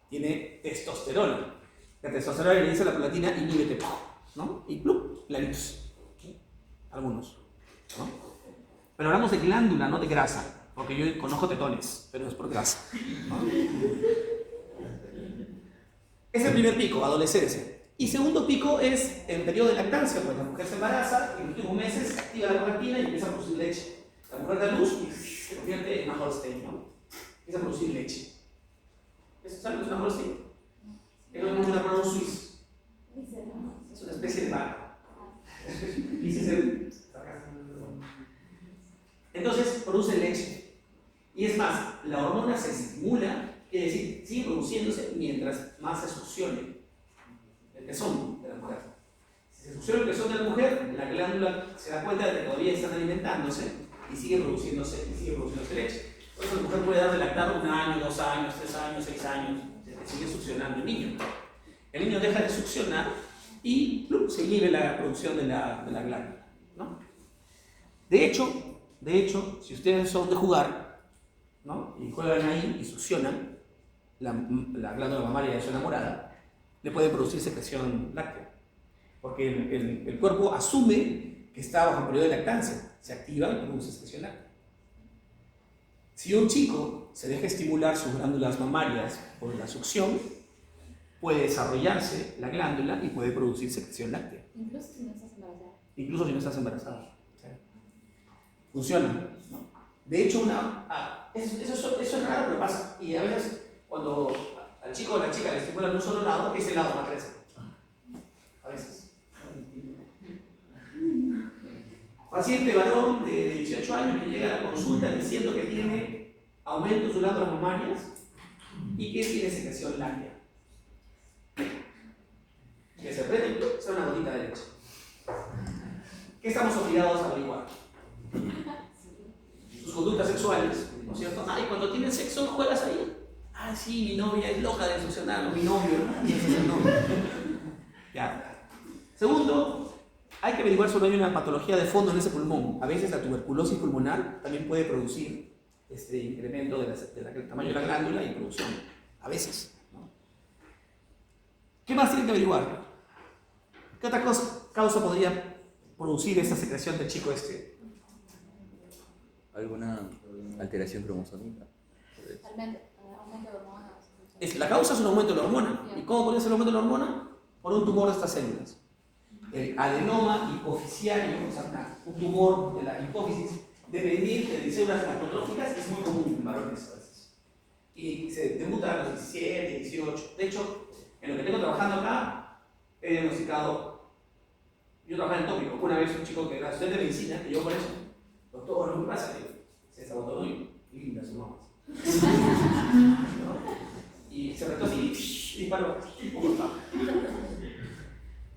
tiene testosterona. La testosterona le dice a la prolactina, inhíbete, ¿no? Y ¡plup! La lips. Algunos, ¿no? Pero hablamos de glándula, no de grasa, porque yo conozco tetones, pero es por grasa, ¿no? Es el primer pico, adolescencia. Y segundo pico es en periodo de lactancia, pues la mujer se embaraza, en los últimos meses activa la prolactina y empieza a producir leche. La mujer da luz y se convierte en una Holstein, ¿no? Empieza a producir leche. ¿Eso saben lo que es una Holstein? Es lo mismo que una Brown Swiss. Es una especie de vaca. Entonces produce leche. Y es más, la hormona se estimula, quiere decir, sigue produciéndose mientras más se succione el pezón de la mujer. Si se succiona el pezón de la mujer, la glándula se da cuenta de que todavía están alimentándose y sigue produciéndose leche. Por eso la mujer puede dar de lactar 1 año, 2 años, 3 años, 6 años, se sigue succionando el niño. El niño deja de succionar y se inhibe la producción de la glándula, ¿no? De hecho, si ustedes son de jugar, ¿no? Y juegan ahí y succionan la glándula mamaria de su enamorada, le puede producir secreción láctea. Porque el cuerpo asume que está bajo un periodo de lactancia, se activa y produce secreción láctea. Si un chico se deja estimular sus glándulas mamarias por la succión, puede desarrollarse la glándula y puede producir secreción láctea. Incluso si no estás embarazada. Incluso si no estás embarazada. Funciona, ¿no? De hecho, eso es raro, pero pasa. Y a veces, cuando al chico o a la chica le estimulan un solo lado, ese lado no crece. A veces. Paciente varón de 18 años que llega a la consulta diciendo que tiene aumento de sus glándulas mamarias y que tiene secreción láctea. Que se prende y sale una gotita de leche. ¿Qué estamos obligados a averiguar? Sus conductas sexuales, ¿no es cierto? Ay, cuando tienen sexo, ¿juegas ahí? Ah, sí, mi novia es loca de succionar, mi novio, ¿no? Ya. Segundo, hay que averiguar si hay una patología de fondo en ese pulmón. A veces la tuberculosis pulmonar también puede producir incremento del tamaño de la glándula y producción. A veces, ¿no? ¿Qué más tienen que averiguar? ¿Qué otra causa podría producir esa secreción del chico este? ¿Alguna alteración cromosómica? Aumento de hormonas. La causa es un aumento de la hormona. ¿Y cómo podría ser el aumento de la hormona? Por un tumor de estas células. El adenoma hipofisiario, o sea, un tumor de la hipófisis dependiente de células macrotróficas, es muy común en varones a veces. Y se debuta a los 17, 18. De hecho, en lo que tengo trabajando acá, he diagnosticado. Yo trabajaba en tópico. Una vez un chico que era estudiante de medicina, que yo por eso, doctor, ¿qué pasa? Se desabotó y linda su mamá. Y se retó así y paró.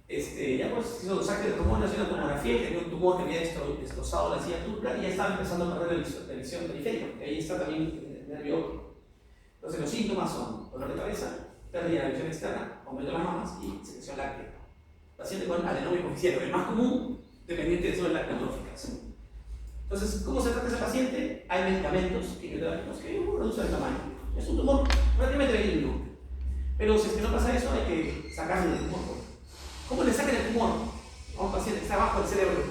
Ya pues hizo los saques de hormonas, hizo una tomografía y tenía un tumor que había destrozado la silla turca y ya estaba empezando a perder la visión periférica, que ahí está también el nervio óptico. Entonces los síntomas son dolor de cabeza, pérdida de la visión externa, aumento de las mamas y secreción láctea. Paciente con adenoma hipofisiario, el más común, dependiente de células lactotróficas. Entonces, ¿cómo se trata ese paciente? Hay medicamentos quimioterápicos que reducen el tamaño. Es un tumor relativamente benigno. Pero si es que no pasa eso, hay que sacarle del tumor. ¿Cómo le sacan el tumor a un paciente que está abajo del cerebro?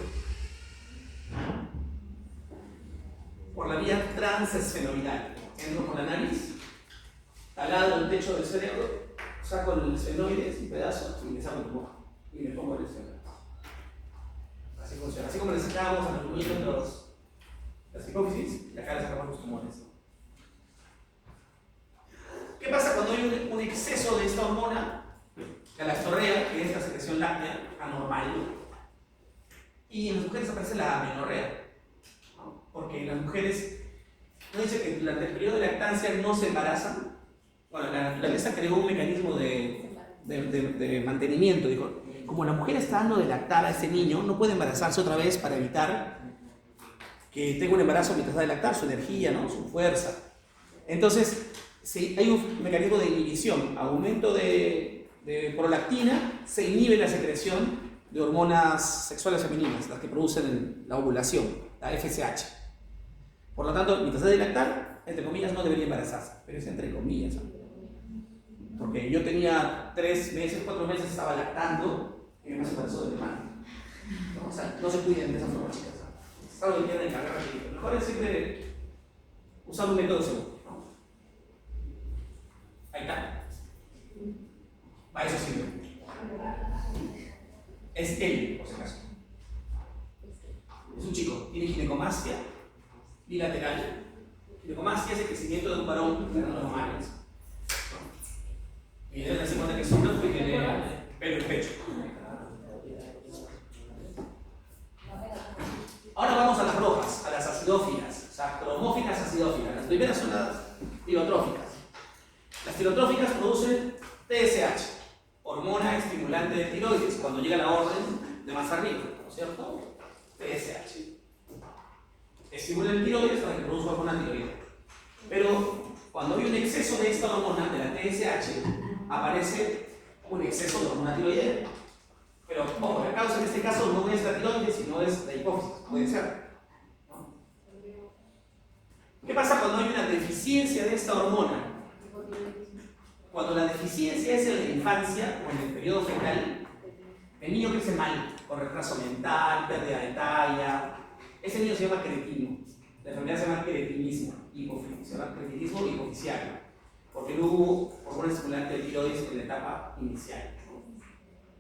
Por la vía transesfenoidal. Entro por la nariz, al lado del techo del cerebro, saco el esfenoide, un pedazo, y le saco el tumor. Y le pongo el esfenoide. Así funciona. Así como le sacábamos a los niños las hipófisis, y acá le sacamos los tumores. ¿Qué pasa cuando hay un exceso de esta hormona? La lactorrea, que es la secreción láctea anormal, y en las mujeres aparece la amenorrea, ¿no? Porque en las mujeres, no dice que durante el periodo de lactancia no se embarazan. Bueno, la naturaleza creó un mecanismo de mantenimiento. Dijo, como la mujer está dando de lactar a ese niño, no puede embarazarse otra vez para evitar que tenga un embarazo mientras da de lactar, su energía, ¿no? Su fuerza. Entonces, sí, hay un mecanismo de inhibición, aumento de prolactina, se inhibe la secreción de hormonas sexuales femeninas, las que producen la ovulación, la FSH. Por lo tanto, mientras da de lactar, entre comillas, no debería embarazarse, pero es entre comillas, ¿no? Porque yo tenía 3 meses, 4 meses, estaba lactando y me embarazó de mi hermano. ¿No? O sea, no se cuiden de esa forma, chicas. Es algo que quieren encargar aquí. Lo mejor es siempre usar un método seguro, ¿no? Ahí está. Para eso sirve. Es él, por si acaso. Es un chico, tiene ginecomastia bilateral. Ginecomastia es el crecimiento de un varón de los normales. Y deben darse cuenta que es hombre porque tiene pelo en pecho. Ahora vamos a las rojas, a las acidófilas, o sea, cromófilas acidófilas. Las primeras son las tirotróficas. Las tirotróficas producen TSH, hormona estimulante de tiroides, cuando llega la orden de más arriba, ¿no es cierto? TSH. Estimula el tiroides para que produzca hormona tiroidea. Pero cuando hay un exceso de esta hormona, de la TSH, aparece un exceso de hormona tiroidea. Pero, ojo, la causa en este caso no es la tiroides, sino es la hipófisis, puede ser, ¿no? ¿Qué pasa cuando hay una deficiencia de esta hormona? Cuando la deficiencia es en la infancia o en el periodo fetal, el niño crece mal, con retraso mental, pérdida de talla. Ese niño se llama cretino. La enfermedad se llama cretinismo, se llama cretinismo hipoficiario, porque no hubo hormona estimulante de tiroides en la etapa inicial, ¿no?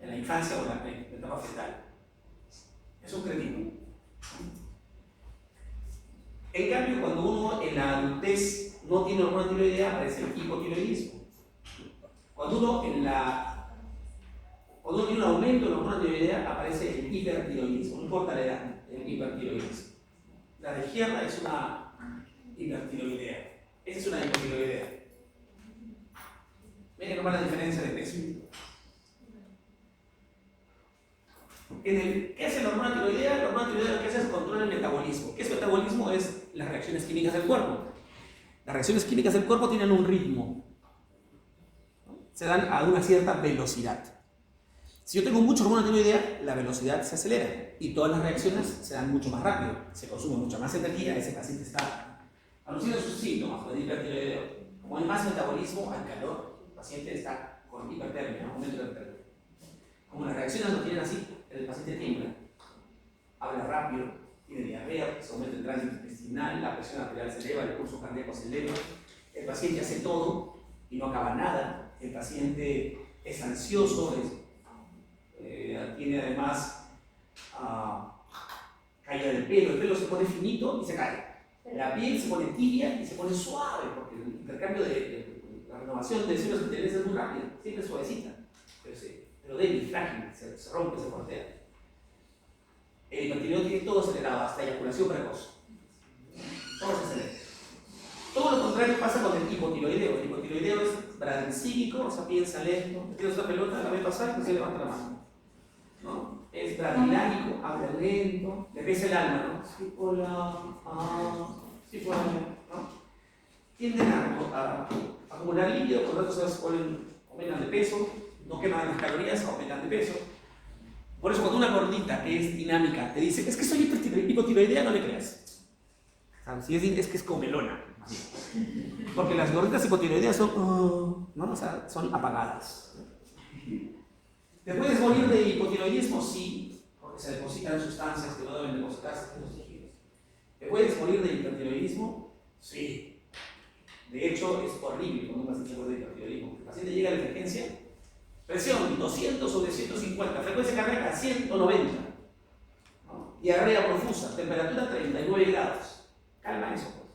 En la infancia o en la etapa fetal. Es un cretino. En cambio, cuando uno en la adultez no tiene hormona tiroidea, aparece el hipotiroidismo. Cuando uno tiene un aumento de la hormona tiroidea, aparece el hipertiroidismo. No importa la edad, el hipertiroidismo. La de izquierda es una hipertiroidea. Esa es una hipotiroidea. Miren nomás la diferencia de peso. ¿Qué hace la hormona tiroidea? La hormona tiroidea lo que hace es controlar el metabolismo. ¿Qué es metabolismo? Es las reacciones químicas del cuerpo. Las reacciones químicas del cuerpo tienen un ritmo, ¿no? Se dan a una cierta velocidad. Si yo tengo mucha hormona tiroidea, la velocidad se acelera y todas las reacciones se dan mucho más rápido. Se consume mucha más energía, ese paciente está anunciando sus síntomas de hipertiroideo. Como hay más metabolismo al calor, el paciente está con hipertermia, aumento de hipertermia. Como las reacciones no tienen así, el paciente tiembla, habla rápido, tiene diarrea, se aumenta el tránsito intestinal, la presión arterial se eleva, el pulso cardíaco se eleva, el paciente hace todo y no acaba nada, el paciente es ansioso, tiene además caída del pelo, el pelo se pone finito y se cae, la piel se pone tibia y se pone suave, porque el intercambio la renovación de células epiteliales es muy rápida, siempre suavecita, pero débil, frágil, se rompe, se cortea. El hipertiroidismo tiene todo acelerado, hasta eyaculación precoz. Todo se acelera. Todo lo contrario pasa con el hipotiroideo. El hipotiroideo es bradincínico, o sea, piensa lento. Tienes una pelota, la ve pasar y se levanta la mano, ¿no? Es bradilánico, habla lento, le pesa el alma, ¿no? Sí, hola, sí, hola, ¿no? Tienden a acumular líquido, por lo tanto se aumentan de peso, no queman las calorías, aumentan de peso. Por eso cuando una gordita que es dinámica te dice, es que soy hipotiroidea, no le creas. Si es que es comelona. Porque las gorditas hipotiroideas son, ¿no? O sea, son apagadas. ¿Te puedes morir de hipotiroidismo? Sí, porque se depositan sustancias que no deben depositarse en los tejidos. ¿Te puedes morir de hipotiroidismo? Sí. De hecho, es horrible cuando un paciente muere de hipotiroidismo. El paciente llega a la emergencia, presión 200 sobre 150, frecuencia cardíaca 190. ¿No? diarrea profusa, temperatura 39 grados. Calma eso, pues.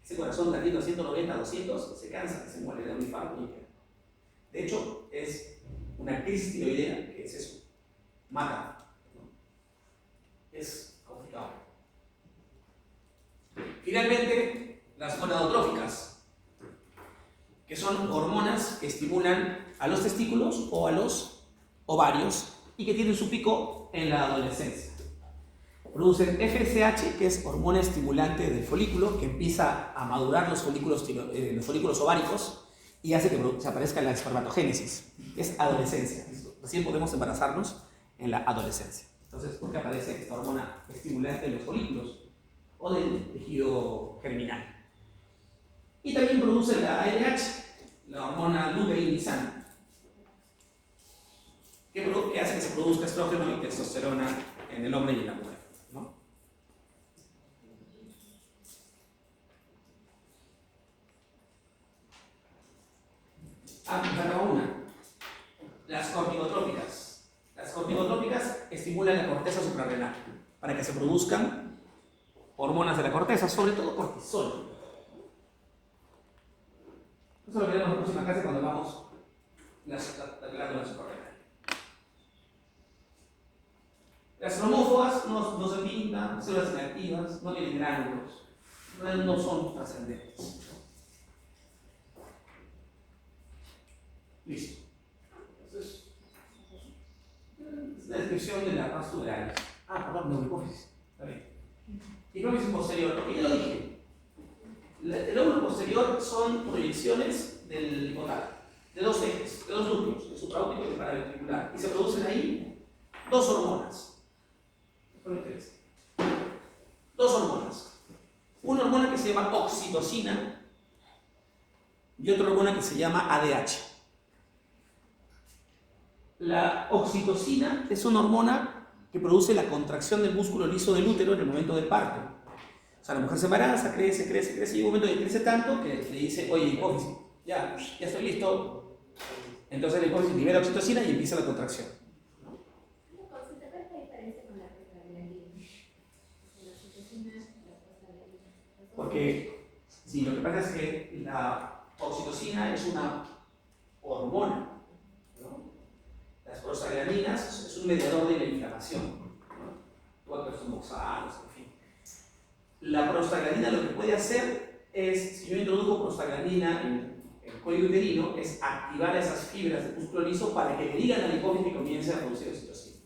Ese corazón latiendo a 190, 200, se cansa, se muere de un infarto y queda. De hecho, es una crisis tiroidea, que es eso, mata, ¿no? Es complicado. Finalmente, las gonadotróficas, que son hormonas que estimulan a los testículos o a los ovarios y que tienen su pico en la adolescencia. Producen FSH, que es hormona estimulante del folículo, que empieza a madurar los folículos ováricos y hace que se aparezca la espermatogénesis. Es adolescencia. Recién podemos embarazarnos en la adolescencia. Entonces, ¿por qué aparece esta hormona estimulante de los folículos o del tejido germinal? Y también produce la ALH, la hormona luteinizante, que hace que se produzca estrógeno y testosterona en el hombre y en la mujer, ¿no? Me faltaba una. Las corticotrópicas. Las corticotrópicas estimulan la corteza suprarrenal para que se produzcan hormonas de la corteza, sobre todo cortisol. Eso lo veremos en la próxima clase cuando hagamos la glándula suprarrenal. Las cromóforas no se pintan, células inactivas, no tienen gránulos, no son trascendentes. Listo. Entonces, es la descripción de la paz tuberal. Perdón, neurohipófisis. Está bien. Hipófisis posterior, porque ya lo dije. El lóbulo posterior son proyecciones del hipotálamo, de dos ejes, de dos núcleos, el supraóptico y el paraventricular. Y se producen ahí dos hormonas. Dos hormonas. Una hormona que se llama oxitocina y otra hormona que se llama ADH. La oxitocina es una hormona que produce la contracción del músculo liso del útero en el momento del parto. O sea, la mujer se embaraza, crece, y hay un momento en que crece tanto que le dice, oye, hipófisis, ya estoy listo. Entonces la hipófisis libera oxitocina y empieza la contracción. Porque sí, lo que pasa es que la oxitocina es una hormona, ¿no? Las prostaglandinas es un mediador de la inflamación, ¿no? Cuatro estomosales, en fin. La prostaglandina lo que puede hacer es, si yo introduzco prostaglandina en el cuello uterino, es activar esas fibras del músculo liso para que le digan a la hipófisis que comience a producir oxitocina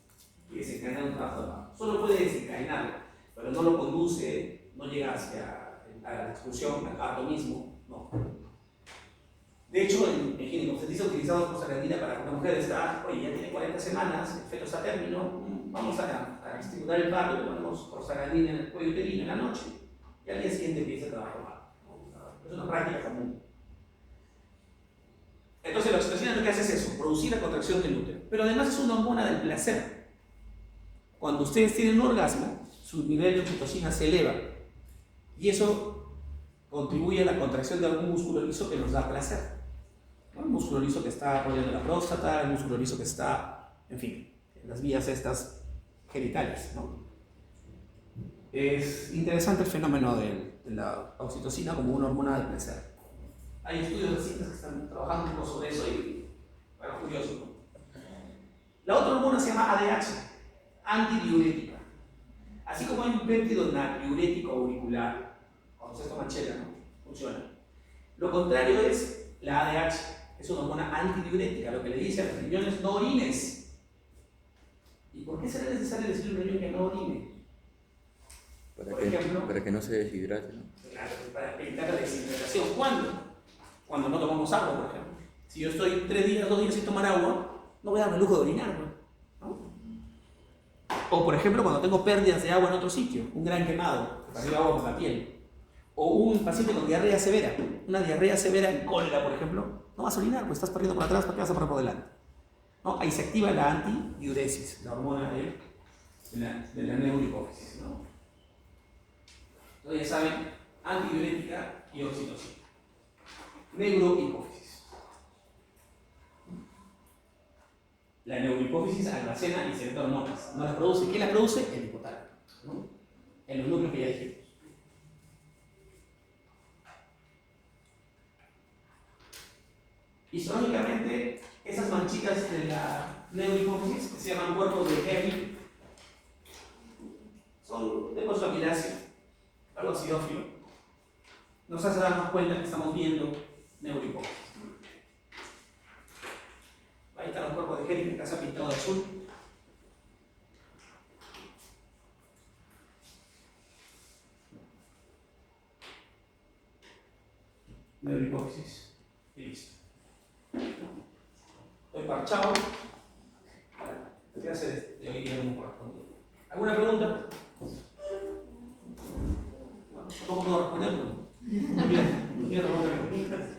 y desencadena un trabajo de parto. Solo puede desencadenarlo, pero no lo conduce, no llega hacia a la expulsión, al parto mismo, no. De hecho, en ginecobstetricia utilizamos prostaglandina para que una mujer está, oye, ya tiene 40 semanas, el feto está a término, vamos a estimular el parto, le ponemos prostaglandina en el cuello uterino en la noche y al día siguiente empieza a trabajar parto. Es una práctica común. Entonces la oxitocina lo que hace es eso, producir la contracción del útero. Pero además es una hormona del placer. Cuando ustedes tienen un orgasmo, su nivel de oxitocina se eleva y eso contribuye a la contracción de algún músculo liso que nos da placer, ¿no? El músculo liso que está rodeando la próstata, el músculo liso que está, en fin, en las vías estas genitales, ¿no? Es interesante el fenómeno de la oxitocina como una hormona de placer. Hay estudios recientes que están trabajando un poco sobre eso y, bueno, curioso, ¿no? La otra hormona se llama ADH, antidiurética. Así como hay un péptido natriurético auricular, cuando se toma chela, ¿no? Funciona. Lo contrario es la ADH, es una hormona antidiurética, lo que le dice a los riñones no orines. ¿Y por qué será necesario decirle a un riñón que no orine? Para que no se deshidrate, ¿no? Claro, para evitar la deshidratación. ¿Cuándo? Cuando no tomamos agua, por ejemplo. Si yo estoy 2 días sin tomar agua, no voy a darme el lujo de orinar, ¿no? O por ejemplo, cuando tengo pérdidas de agua en otro sitio, un gran quemado, que perdió agua por la piel. O un paciente con diarrea severa, una diarrea severa en cólera, por ejemplo, no vas a orinar, pues estás perdiendo por atrás, ¿para qué vas a poner por delante? ¿No? Ahí se activa la antidiuresis, la hormona de la neurohipófisis, ¿no? Entonces ya saben, antidiurética y oxitocina. Neurohipófisis. La neurohipófisis almacena y secreta hormonas. No las produce. ¿Quién las produce? El hipotálamo. ¿no? En los núcleos que ya dijimos. Histológicamente, esas manchitas de la neurohipófisis, que se llaman cuerpos de Hevig, son de fosfamilacia, algo acidófilo. Nos hace darnos cuenta que estamos viendo neurohipófisis. Ahí están los cuerpos de Hevig, que acá se ha pintado de azul. Neurohipófisis. Y listo. Estoy parchado. ¿Qué clase de hoy día hemos correspondido? ¿Alguna pregunta? Bueno, ¿cómo puedo responder? Muy bien, muy bien,